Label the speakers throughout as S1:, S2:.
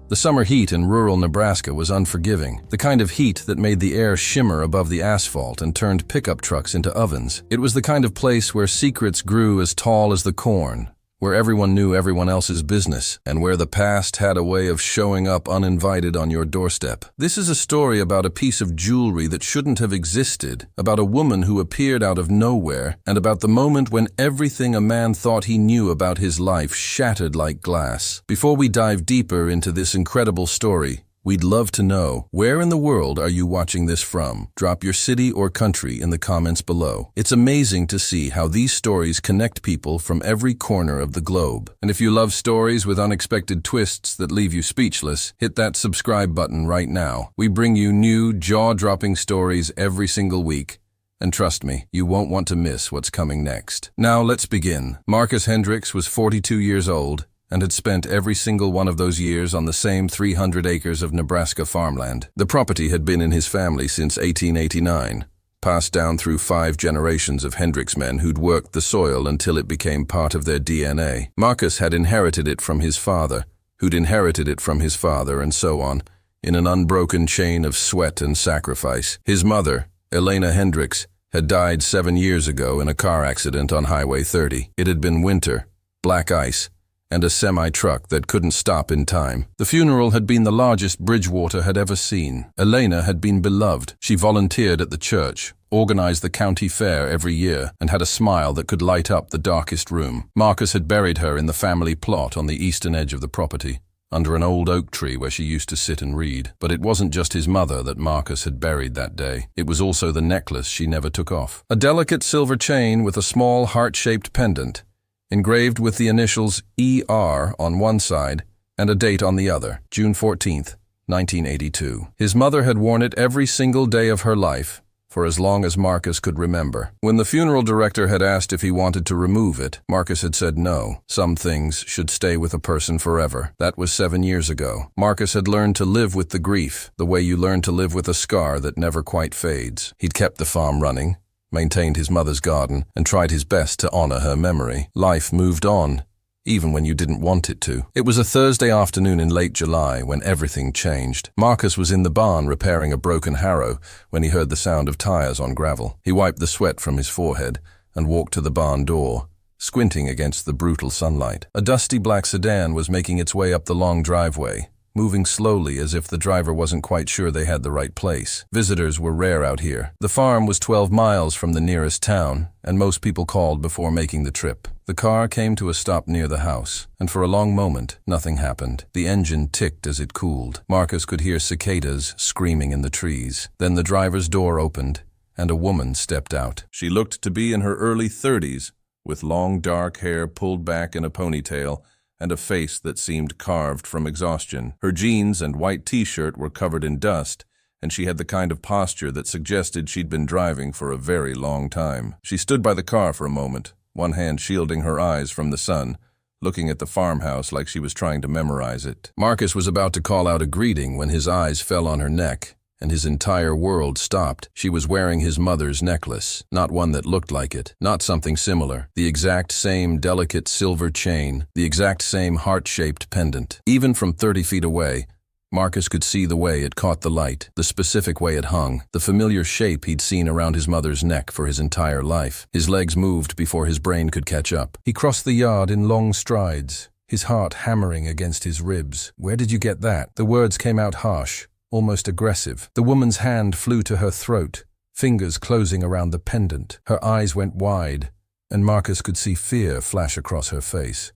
S1: The summer heat in rural Nebraska was unforgiving, the kind of heat that made the air shimmer above the asphalt and turned pickup trucks into ovens. It was the kind of place where secrets grew as tall as the corn, where everyone knew everyone else's business, and where the past had a way of showing up uninvited on your doorstep. This is a story about a piece of jewelry that shouldn't have existed, about a woman who appeared out of nowhere, and about the moment when everything a man thought he knew about his life shattered like glass. Before we dive deeper into this incredible story, we'd love to know, where in the world are you watching this from? Drop your city or country in the comments below. It's amazing to see how these stories connect people from every corner of the globe. And if you love stories with unexpected twists that leave you speechless, hit that subscribe button right now. We bring you new, jaw-dropping stories every single week. And trust me, you won't want to miss what's coming next. Now let's begin. Marcus Hendricks was 42 years old and had spent every single one of those years on the same 300 acres of Nebraska farmland. The property had been in his family since 1889, passed down through 5 generations of Hendricks men who'd worked the soil until it became part of their DNA. Marcus had inherited it from his father, who'd inherited it from his father, and so on, in an unbroken chain of sweat and sacrifice. His mother, Elena Hendricks, had died 7 years ago in a car accident on Highway 30. It had been winter, black ice, and a semi-truck that couldn't stop in time. The funeral had been the largest Bridgewater had ever seen. Elena had been beloved. She volunteered at the church, organized the county fair every year, and had a smile that could light up the darkest room. Marcus had buried her in the family plot on the eastern edge of the property, under an old oak tree where she used to sit and read. But it wasn't just his mother that Marcus had buried that day. It was also the necklace she never took off. A delicate silver chain with a small heart-shaped pendant, engraved with the initials ER on one side and a date on the other, June 14th, 1982. His mother had worn it every single day of her life, for as long as Marcus could remember. When the funeral director had asked if he wanted to remove it, Marcus had said no. Some things should stay with a person forever. That was 7 years ago. Marcus had learned to live with the grief, the way you learn to live with a scar that never quite fades. He'd kept the farm running, maintained his mother's garden, and tried his best to honor her memory. Life moved on, even when you didn't want it to. It was a Thursday afternoon in late July when everything changed. Marcus was in the barn repairing a broken harrow when he heard the sound of tires on gravel. He wiped the sweat from his forehead and walked to the barn door, squinting against the brutal sunlight. A dusty black sedan was making its way up the long driveway, moving slowly as if the driver wasn't quite sure they had the right place. Visitors were rare out here. The farm was 12 miles from the nearest town, and most people called before making the trip. The car came to a stop near the house, and for a long moment, nothing happened. The engine ticked as it cooled. Marcus could hear cicadas screaming in the trees. Then the driver's door opened, and a woman stepped out. She looked to be in her early 30s, with long dark hair pulled back in a ponytail, and a face that seemed carved from exhaustion. Her jeans and white t-shirt were covered in dust, and she had the kind of posture that suggested she'd been driving for a very long time. She stood by the car for a moment, one hand shielding her eyes from the sun, looking at the farmhouse like she was trying to memorize it. Marcus was about to call out a greeting when his eyes fell on her neck, and his entire world stopped. She was wearing his mother's necklace, not one that looked like it, not something similar. The exact same delicate silver chain, the exact same heart-shaped pendant. Even from 30 feet away, Marcus could see the way it caught the light, the specific way it hung, the familiar shape he'd seen around his mother's neck for his entire life. His legs moved before his brain could catch up. He crossed the yard in long strides, his heart hammering against his ribs. "Where did you get that?" The words came out harsh, almost aggressive. The woman's hand flew to her throat, fingers closing around the pendant. Her eyes went wide, and Marcus could see fear flash across her face.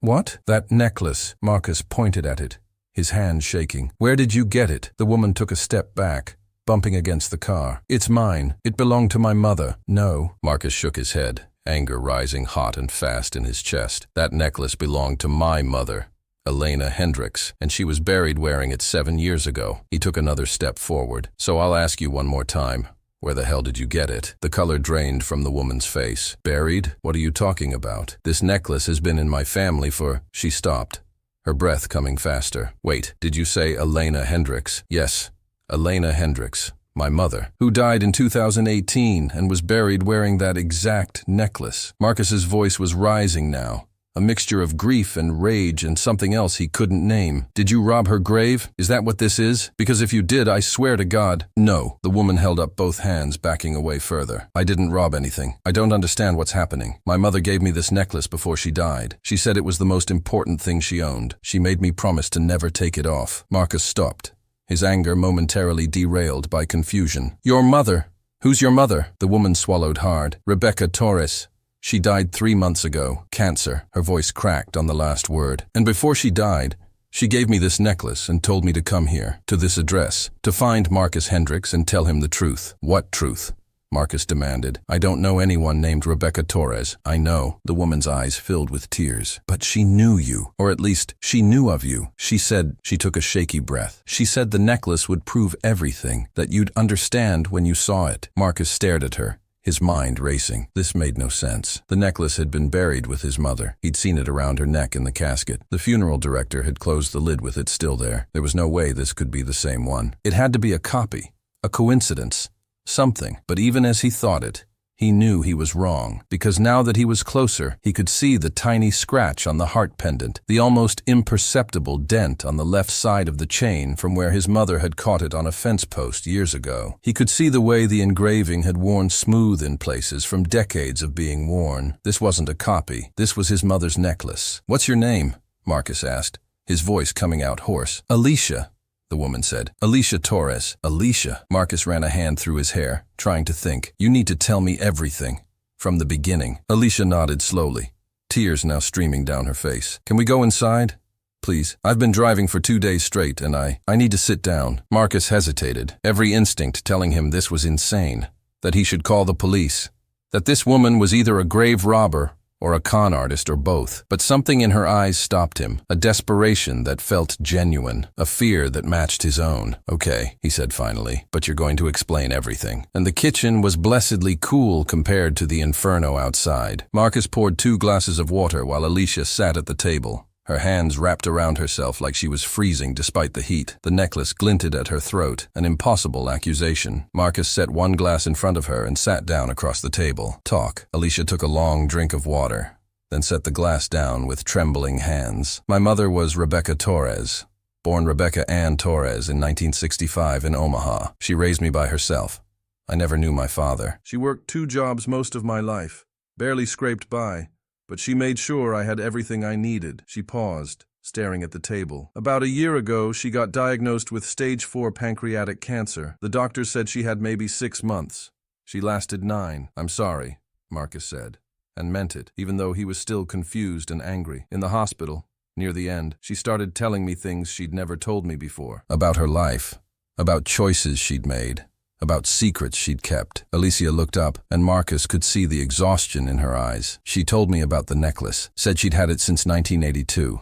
S1: What? That necklace." Marcus pointed at it, his hand shaking. "Where did you get it?" The woman took a step back, bumping against the car. "It's mine. It belonged to my mother." "No." Marcus shook his head, anger rising hot and fast in his chest. "That necklace belonged to my mother, Elena Hendricks, and she was buried wearing it 7 years ago." He took another step forward. "So I'll ask you one more time. Where the hell did you get it?" The color drained from the woman's face. "Buried? What are you talking about? This necklace has been in my family for—" She stopped, her breath coming faster. "Wait, did you say Elena Hendricks?" "Yes, Elena Hendricks, my mother, who died in 2018 and was buried wearing that exact necklace." Marcus's voice was rising now, a mixture of grief and rage and something else he couldn't name. Did you rob her grave? Is that what this is? Because if you did, I swear to God. No. The woman held up both hands, backing away further. I didn't rob anything. I don't understand what's happening. My mother gave me this necklace before she died. She said it was the most important thing she owned. She made me promise to never take it off. Marcus stopped, his anger momentarily derailed by confusion. Your mother? Who's your mother? The woman swallowed hard. Rebecca Torres. She died 3 months ago. Cancer. Her voice cracked on the last word. And before she died, she gave me this necklace and told me to come here, to this address, to find Marcus Hendricks and tell him the truth. What truth? Marcus demanded. I don't know anyone named Rebecca Torres. I know. The woman's eyes filled with tears. But she knew you, or at least she knew of you. She said, she took a shaky breath. She said the necklace would prove everything, that you'd understand when you saw it. Marcus stared at her, his mind racing. This made no sense. The necklace had been buried with his mother. He'd seen it around her neck in the casket. The funeral director had closed the lid with it still there. There was no way this could be the same one. It had to be a copy, a coincidence. Something. But even as he thought it, he knew he was wrong, because now that he was closer, he could see the tiny scratch on the heart pendant, the almost imperceptible dent on the left side of the chain from where his mother had caught it on a fence post years ago. He could see the way the engraving had worn smooth in places from decades of being worn. This wasn't a copy. This was his mother's necklace. What's your name? Marcus asked, his voice coming out hoarse. Alicia. The woman said. Alicia Torres. Alicia. Marcus ran a hand through his hair, trying to think. You need to tell me everything. From the beginning. Alicia nodded slowly, tears now streaming down her face. Can we go inside? Please. I've been driving for 2 days straight, and I need to sit down. Marcus hesitated, every instinct telling him this was insane, that he should call the police, that this woman was either a grave robber or a con artist, or both. But something in her eyes stopped him, a desperation that felt genuine, a fear that matched his own. Okay, he said finally, but you're going to explain everything. And the kitchen was blessedly cool compared to the inferno outside. Marcus poured 2 glasses of water while Alicia sat at the table, her hands wrapped around herself like she was freezing despite the heat. The necklace glinted at her throat, an impossible accusation. Marcus set 1 glass in front of her and sat down across the table. Talk. Alicia took a long drink of water, then set the glass down with trembling hands. My mother was Rebecca Torres, born Rebecca Ann Torres in 1965 in Omaha. She raised me by herself. I never knew my father. She worked 2 jobs most of my life, barely scraped by. But she made sure I had everything I needed. She paused, staring at the table. About a year ago, she got diagnosed with stage 4 pancreatic cancer. The doctors said she had maybe 6 months. She lasted 9. I'm sorry, Marcus said, and meant it, even though he was still confused and angry. In the hospital, near the end, she started telling me things she'd never told me before. About her life, about choices she'd made, about secrets she'd kept. Alicia looked up, and Marcus could see the exhaustion in her eyes. She told me about the necklace, said she'd had it since 1982,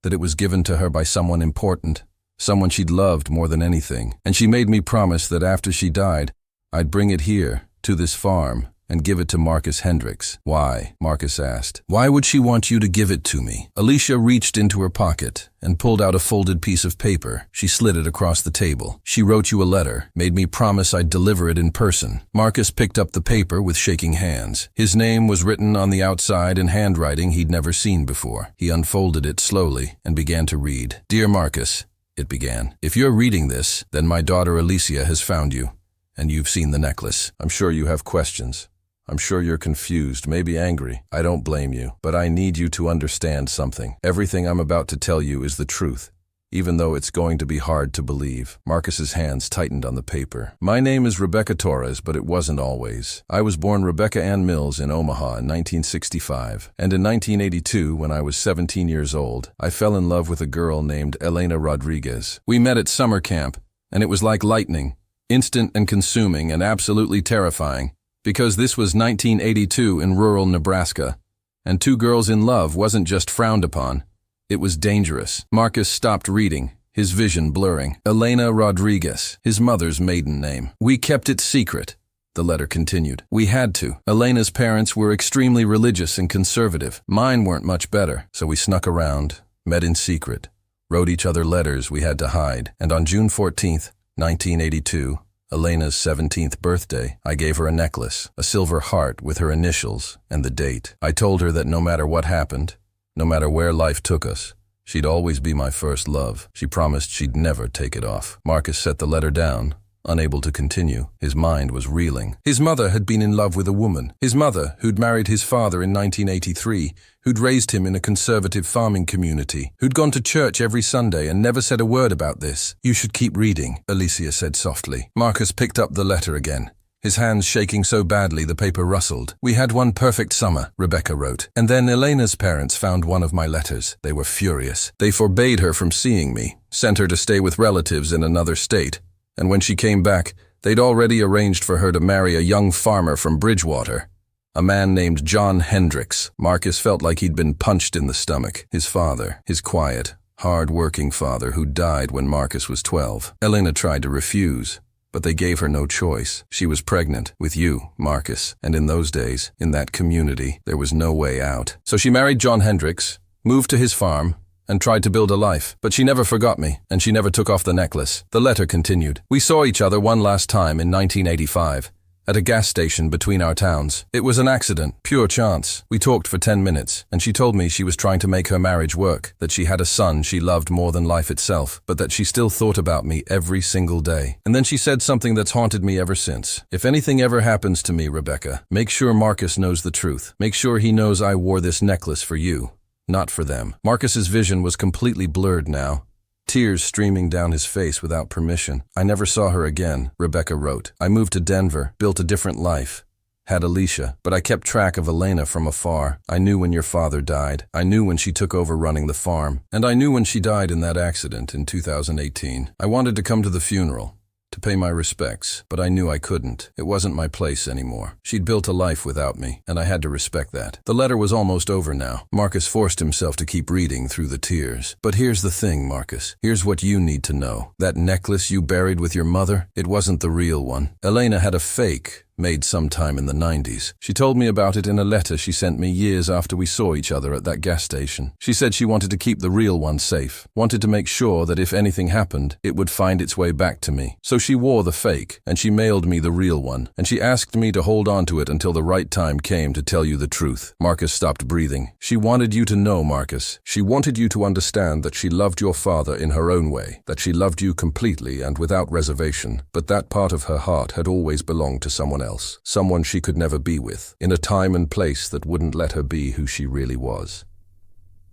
S1: that it was given to her by someone important, someone she'd loved more than anything. And she made me promise that after she died, I'd bring it here, to this farm, and give it to Marcus Hendricks. Why? Marcus asked. Why would she want you to give it to me? Alicia reached into her pocket and pulled out a folded piece of paper. She slid it across the table. She wrote you a letter, made me promise I'd deliver it in person. Marcus picked up the paper with shaking hands. His name was written on the outside in handwriting he'd never seen before. He unfolded it slowly and began to read. Dear Marcus, it began. If you're reading this, then my daughter Alicia has found you, and you've seen the necklace. I'm sure you have questions. I'm sure you're confused, maybe angry. I don't blame you, but I need you to understand something. Everything I'm about to tell you is the truth, even though it's going to be hard to believe. Marcus's hands tightened on the paper. My name is Rebecca Torres, but it wasn't always. I was born Rebecca Ann Mills in Omaha in 1965, and in 1982, when I was 17 years old, I fell in love with a girl named Elena Rodriguez. We met at summer camp, and it was like lightning, instant and consuming and absolutely terrifying. Because this was 1982 in rural Nebraska, and 2 girls in love wasn't just frowned upon, it was dangerous. Marcus stopped reading, his vision blurring. Elena Rodriguez, his mother's maiden name. We kept it secret, the letter continued. We had to. Elena's parents were extremely religious and conservative. Mine weren't much better, so we snuck around, met in secret, wrote each other letters we had to hide, and on June 14th, 1982, Elena's 17th birthday, I gave her a necklace, a silver heart with her initials and the date. I told her that no matter what happened, No matter where life took us, she'd always be my first love. She promised she'd never take it off. Marcus set the letter down, unable to continue. His mind was reeling. His mother had been in love with a woman. His mother, who'd married his father in 1983, who'd raised him in a conservative farming community, who'd gone to church every Sunday and never said a word about this. "You should keep reading," Alicia said softly. Marcus picked up the letter again, his hands shaking so badly the paper rustled. "We had one perfect summer," Rebecca wrote. "And then Elena's parents found one of my letters. They were furious. They forbade her from seeing me, sent her to stay with relatives in another state. And when she came back, they'd already arranged for her to marry a young farmer from Bridgewater, a man named John Hendricks." Marcus felt like he'd been punched in the stomach. His father, his quiet, hard-working father who died when Marcus was 12. Elena tried to refuse, but they gave her no choice. She was pregnant with you, Marcus, and in those days, in that community, there was no way out. So she married John Hendricks, moved to his farm, and tried to build a life. But she never forgot me, and she never took off the necklace. The letter continued. "We saw each other one last time in 1985, at a gas station between our towns. It was an accident, pure chance. We talked for 10 minutes, and she told me she was trying to make her marriage work, that she had a son she loved more than life itself, but that she still thought about me every single day. And then she said something that's haunted me ever since. If anything ever happens to me, Rebecca, make sure Marcus knows the truth. Make sure he knows I wore this necklace for you, not for them." Marcus's vision was completely blurred now, tears streaming down his face without permission. "I never saw her again," Rebecca wrote. "I moved to Denver, built a different life, had Alicia, but I kept track of Elena from afar. I knew when your father died. I knew when she took over running the farm. And I knew when she died in that accident in 2018. I wanted to come to the funeral, to pay my respects, but I knew I couldn't. It wasn't my place anymore. She'd built a life without me, and I had to respect that." The letter was almost over now. Marcus forced himself to keep reading through the tears. "But here's the thing, Marcus. Here's what you need to know. That necklace you buried with your mother, it wasn't the real one. Elena had a fake, made sometime in the 90s. She told me about it in a letter she sent me years after we saw each other at that gas station. She said she wanted to keep the real one safe, wanted to make sure that if anything happened, it would find its way back to me. So she wore the fake, and she mailed me the real one, and she asked me to hold on to it until the right time came to tell you the truth." Marcus stopped breathing. "She wanted you to know, Marcus. She wanted you to understand that she loved your father in her own way, that she loved you completely and without reservation, but that part of her heart had always belonged to someone else. Someone she could never be with, in a time and place that wouldn't let her be who she really was.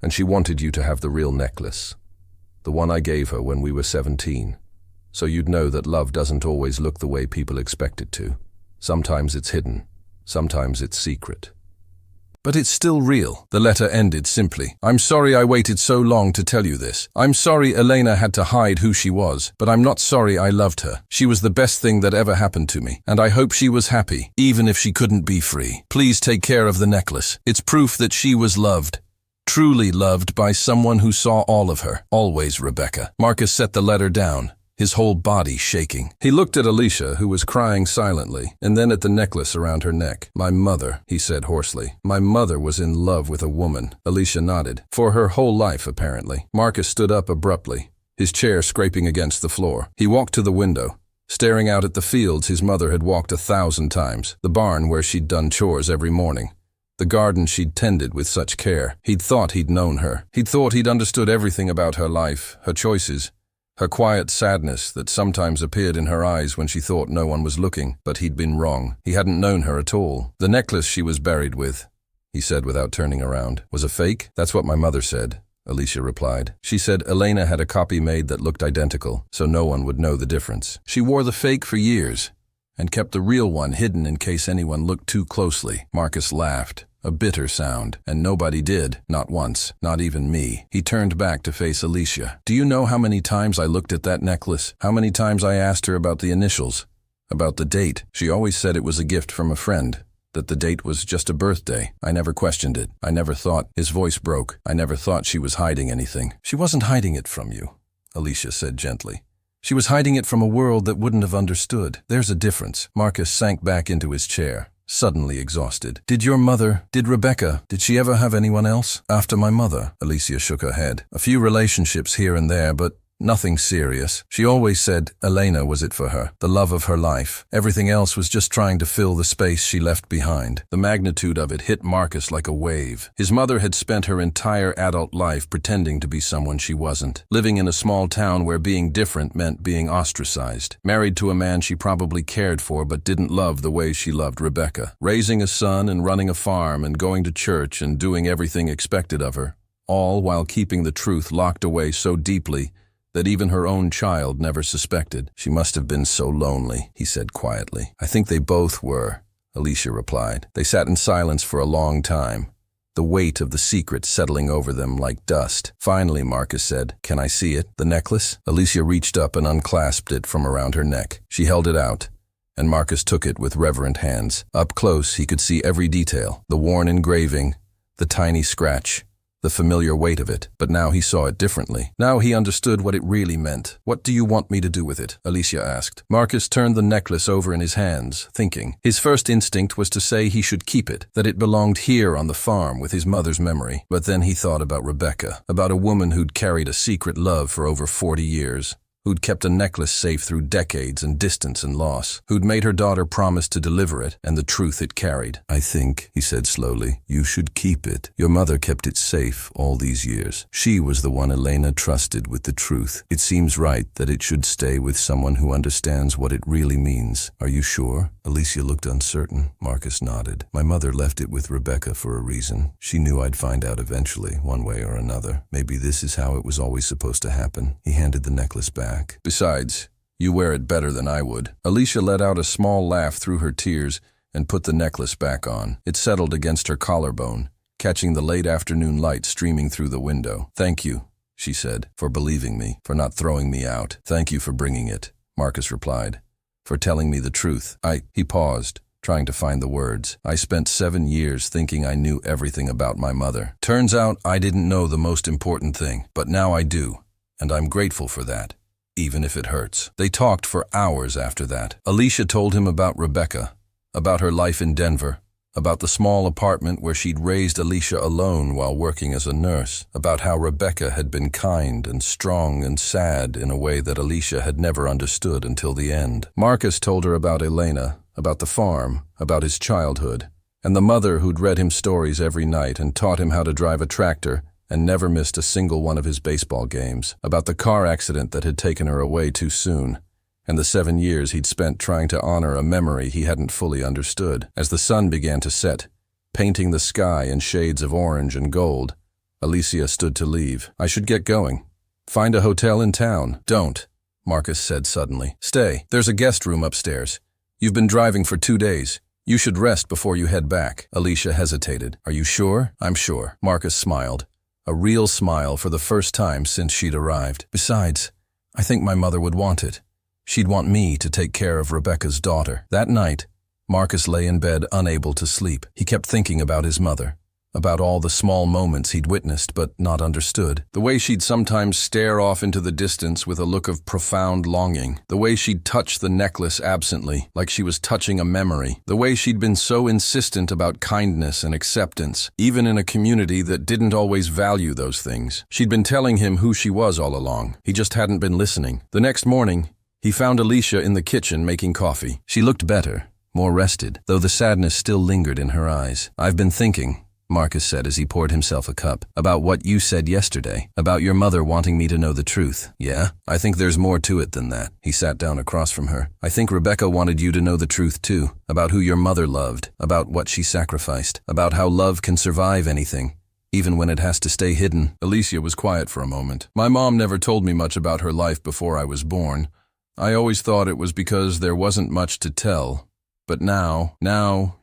S1: And she wanted you to have the real necklace, the one I gave her when we were 17, so you'd know that love doesn't always look the way people expect it to. Sometimes it's hidden, sometimes it's secret. But it's still real." The letter ended simply. "I'm sorry I waited so long to tell you this. I'm sorry Elena had to hide who she was, but I'm not sorry I loved her. She was the best thing that ever happened to me, and I hope she was happy, even if she couldn't be free. Please take care of the necklace. It's proof that she was loved, truly loved by someone who saw all of her. Always, Rebecca." Marcus set the letter down, his whole body shaking. He looked at Alicia, who was crying silently, and then at the necklace around her neck. "My mother," he said hoarsely. "My mother was in love with a woman." Alicia nodded. "For her whole life, apparently." Marcus stood up abruptly, his chair scraping against the floor. He walked to the window, staring out at the fields his mother had walked 1,000 times, the barn where she'd done chores every morning, the garden she'd tended with such care. He'd thought he'd known her. He'd thought he'd understood everything about her life, her choices, her quiet sadness that sometimes appeared in her eyes when she thought no one was looking. But he'd been wrong. He hadn't known her at all. "The necklace she was buried with," he said without turning around, "was a fake?" "That's what my mother said," Alicia replied. "She said Elena had a copy made that looked identical, so no one would know the difference. She wore the fake for years, and kept the real one hidden in case anyone looked too closely." Marcus laughed, a bitter sound, "and nobody did, not once, not even me." He turned back to face Alicia. "Do you know how many times I looked at that necklace? How many times I asked her about the initials, about the date? She always said it was a gift from a friend, that the date was just a birthday. I never questioned it. I never thought," his voice broke, "I never thought she was hiding anything." "She wasn't hiding it from you," Alicia said gently. "She was hiding it from a world that wouldn't have understood. There's a difference." Marcus sank back into his chair, suddenly exhausted. "Did Rebecca, did she ever have anyone else?" "After my mother?" Alicia shook her head. "A few relationships here and there, but Nothing serious. She always said Elena was it for her, the love of her life. Everything else was just trying to fill the space she left behind. The magnitude of it hit Marcus like a wave. His mother had spent her entire adult life pretending to be someone she wasn't, living in a small town where being different meant being ostracized, married to a man she probably cared for but didn't love the way she loved Rebecca, raising a son and running a farm and going to church and doing everything expected of her, all while keeping the truth locked away so deeply that even her own child never suspected. She must have been so lonely, he said quietly. I think they both were, Alicia replied. They sat in silence for a long time, the weight of the secret settling over them like dust. Finally, Marcus said, "Can I see it? The necklace?" Alicia reached up and unclasped it from around her neck. She held it out, and Marcus took it with reverent hands. Up close, he could see every detail, the worn engraving, the tiny scratch, the familiar weight of it. But now he saw it differently. Now he understood what it really meant. "What do you want me to do with it?" Alicia asked. Marcus turned the necklace over in his hands, thinking. His first instinct was to say he should keep it, that it belonged here on the farm with his mother's memory. But then he thought about Rebecca, about a woman who'd carried a secret love for over 40 years. Who'd kept a necklace safe through decades and distance and loss, who'd made her daughter promise to deliver it and the truth it carried. "I think," he said slowly, "you should keep it. Your mother kept it safe all these years. She was the one Elena trusted with the truth. It seems right that it should stay with someone who understands what it really means. Are you sure?" Alicia looked uncertain. Marcus nodded. "My mother left it with Rebecca for a reason. She knew I'd find out eventually, one way or another. Maybe this is how it was always supposed to happen." He handed the necklace back. "Besides, you wear it better than I would." Alicia let out a small laugh through her tears and put the necklace back on. It settled against her collarbone, catching the late afternoon light streaming through the window. "Thank you," she said, "for believing me, for not throwing me out." "Thank you for bringing it," Marcus replied, "for telling me the truth. He paused, trying to find the words. "I spent 7 years thinking I knew everything about my mother. Turns out I didn't know the most important thing, but now I do, and I'm grateful for that. Even if it hurts." They talked for hours after that. Alicia told him about Rebecca, about her life in Denver, about the small apartment where she'd raised Alicia alone while working as a nurse, about how Rebecca had been kind and strong and sad in a way that Alicia had never understood until the end. Marcus told her about Elena, about the farm, about his childhood, and the mother who'd read him stories every night and taught him how to drive a tractor and never missed a single one of his baseball games, about the car accident that had taken her away too soon, and the 7 years he'd spent trying to honor a memory he hadn't fully understood. As the sun began to set, painting the sky in shades of orange and gold, Alicia stood to leave. "I should get going. Find a hotel in town." "Don't," Marcus said suddenly. "Stay. There's a guest room upstairs. You've been driving for 2 days. You should rest before you head back." Alicia hesitated. "Are you sure?" "I'm sure." Marcus smiled. A real smile for the first time since she'd arrived. "Besides, I think my mother would want it. She'd want me to take care of Rebecca's daughter." That night, Marcus lay in bed unable to sleep. He kept thinking about his mother, about all the small moments he'd witnessed but not understood. The way she'd sometimes stare off into the distance with a look of profound longing. The way she'd touch the necklace absently, like she was touching a memory. The way she'd been so insistent about kindness and acceptance, even in a community that didn't always value those things. She'd been telling him who she was all along. He just hadn't been listening. The next morning, he found Alicia in the kitchen making coffee. She looked better, more rested, though the sadness still lingered in her eyes. "I've been thinking," Marcus said as he poured himself a cup, "about what you said yesterday, about your mother wanting me to know the truth." "Yeah? I think there's more to it than that." He sat down across from her. "I think Rebecca wanted you to know the truth too, about who your mother loved, about what she sacrificed, about how love can survive anything, even when it has to stay hidden." Alicia was quiet for a moment. "My mom never told me much about her life before I was born. I always thought it was because there wasn't much to tell. But now,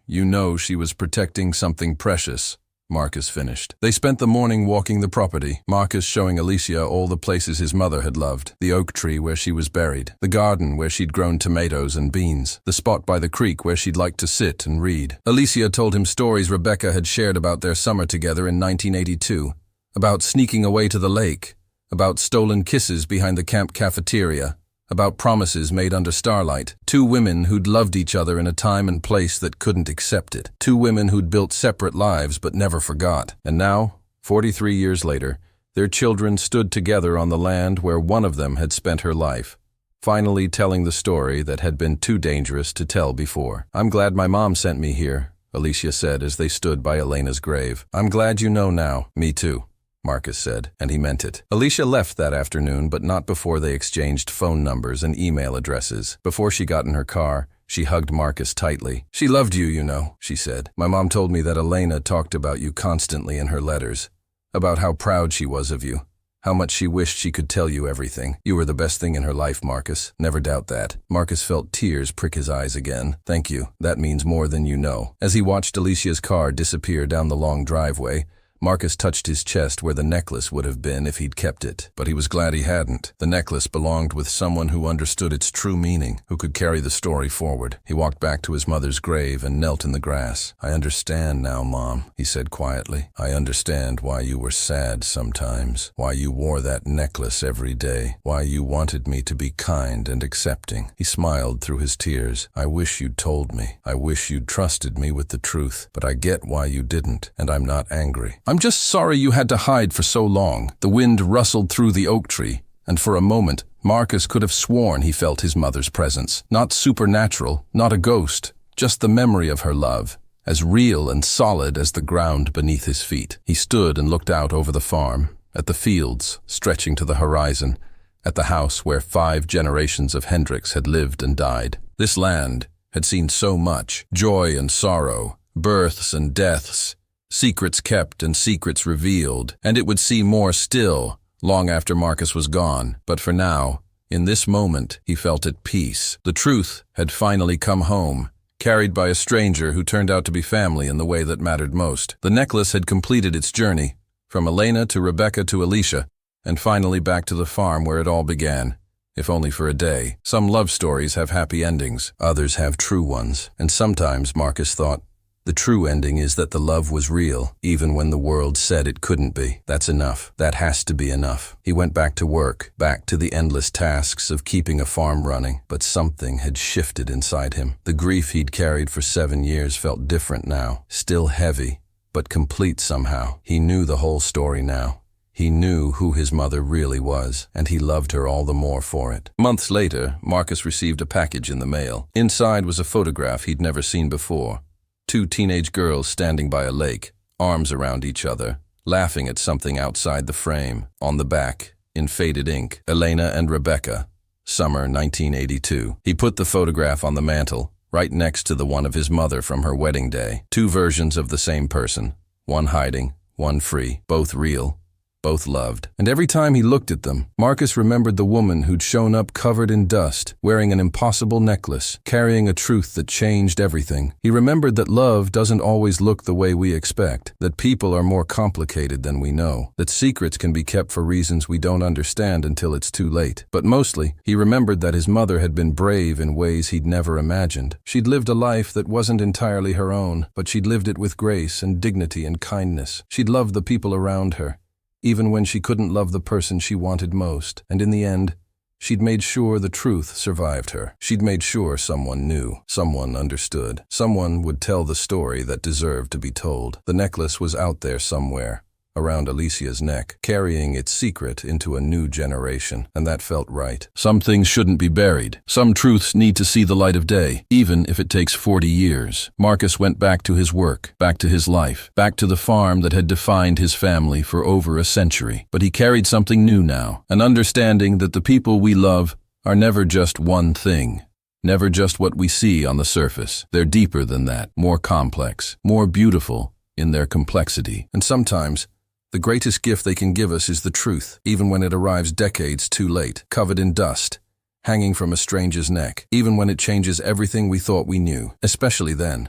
S1: you know she was protecting something precious," Marcus finished. They spent the morning walking the property, Marcus showing Alicia all the places his mother had loved, the oak tree where she was buried, the garden where she'd grown tomatoes and beans, the spot by the creek where she'd liked to sit and read. Alicia told him stories Rebecca had shared about their summer together in 1982, about sneaking away to the lake, about stolen kisses behind the camp cafeteria, about promises made under starlight. 2 women who'd loved each other in a time and place that couldn't accept it. 2 women who'd built separate lives but never forgot. And now, 43 years later, Their children stood together on the land where one of them had spent her life, finally telling the story that had been too dangerous to tell before. "I'm glad my mom sent me here," Alicia said as they stood by Elena's grave. "I'm glad you know now." "Me too," Marcus said, and he meant it. Alicia left that afternoon, but not before they exchanged phone numbers and email addresses. Before she got in her car, she hugged Marcus tightly. "She loved you, you know," she said. "My mom told me that Elena talked about you constantly in her letters, about how proud she was of you, how much she wished she could tell you everything. You were the best thing in her life, Marcus. Never doubt that." Marcus felt tears prick his eyes again. "Thank you. That means more than you know." As he watched Alicia's car disappear down the long driveway, Marcus touched his chest where the necklace would have been if he'd kept it. But he was glad he hadn't. The necklace belonged with someone who understood its true meaning, who could carry the story forward. He walked back to his mother's grave and knelt in the grass. "I understand now, Mom," he said quietly. "I understand why you were sad sometimes, why you wore that necklace every day, why you wanted me to be kind and accepting." He smiled through his tears. "I wish you'd told me. I wish you'd trusted me with the truth, but I get why you didn't, and I'm not angry. I'm just sorry you had to hide for so long." The wind rustled through the oak tree, and for a moment, Marcus could have sworn he felt his mother's presence. Not supernatural, not a ghost, just the memory of her love, as real and solid as the ground beneath his feet. He stood and looked out over the farm, at the fields stretching to the horizon, at the house where 5 generations of Hendricks had lived and died. This land had seen so much, joy and sorrow, births and deaths, secrets kept and secrets revealed, and it would see more still, long after Marcus was gone. But for now, in this moment, he felt at peace. The truth had finally come home, carried by a stranger who turned out to be family in the way that mattered most. The necklace had completed its journey, from Elena to Rebecca to Alicia, and finally back to the farm where it all began, if only for a day. Some love stories have happy endings, others have true ones, and sometimes, Marcus thought, the true ending is that the love was real, even when the world said it couldn't be. That's enough. That has to be enough. He went back to work, back to the endless tasks of keeping a farm running, but something had shifted inside him. The grief he'd carried for 7 years felt different now, still heavy, but complete somehow. He knew the whole story now. He knew who his mother really was, and he loved her all the more for it. Months later, Marcus received a package in the mail. Inside was a photograph he'd never seen before. 2 teenage girls standing by a lake, arms around each other, laughing at something outside the frame. On the back, in faded ink, Elena and Rebecca, summer 1982. He put the photograph on the mantel, right next to the one of his mother from her wedding day. 2 versions of the same person, one hiding, one free, both real, both loved. And every time he looked at them, Marcus remembered the woman who'd shown up covered in dust, wearing an impossible necklace, carrying a truth that changed everything. He remembered that love doesn't always look the way we expect, that people are more complicated than we know, that secrets can be kept for reasons we don't understand until it's too late. But mostly, he remembered that his mother had been brave in ways he'd never imagined. She'd lived a life that wasn't entirely her own, but she'd lived it with grace and dignity and kindness. She'd loved the people around her, even when she couldn't love the person she wanted most. And in the end, she'd made sure the truth survived her. She'd made sure someone knew, someone understood, someone would tell the story that deserved to be told. The necklace was out there somewhere, around Alicia's neck, carrying its secret into a new generation, and that felt right. Some things shouldn't be buried. Some truths need to see the light of day, even if it takes 40 years. Marcus went back to his work, back to his life, back to the farm that had defined his family for over a century. But he carried something new now, an understanding that the people we love are never just one thing. Never just what we see on the surface. They're deeper than that, more complex, more beautiful in their complexity. And sometimes, the greatest gift they can give us is the truth, even when it arrives decades too late, covered in dust, hanging from a stranger's neck, even when it changes everything we thought we knew, especially then.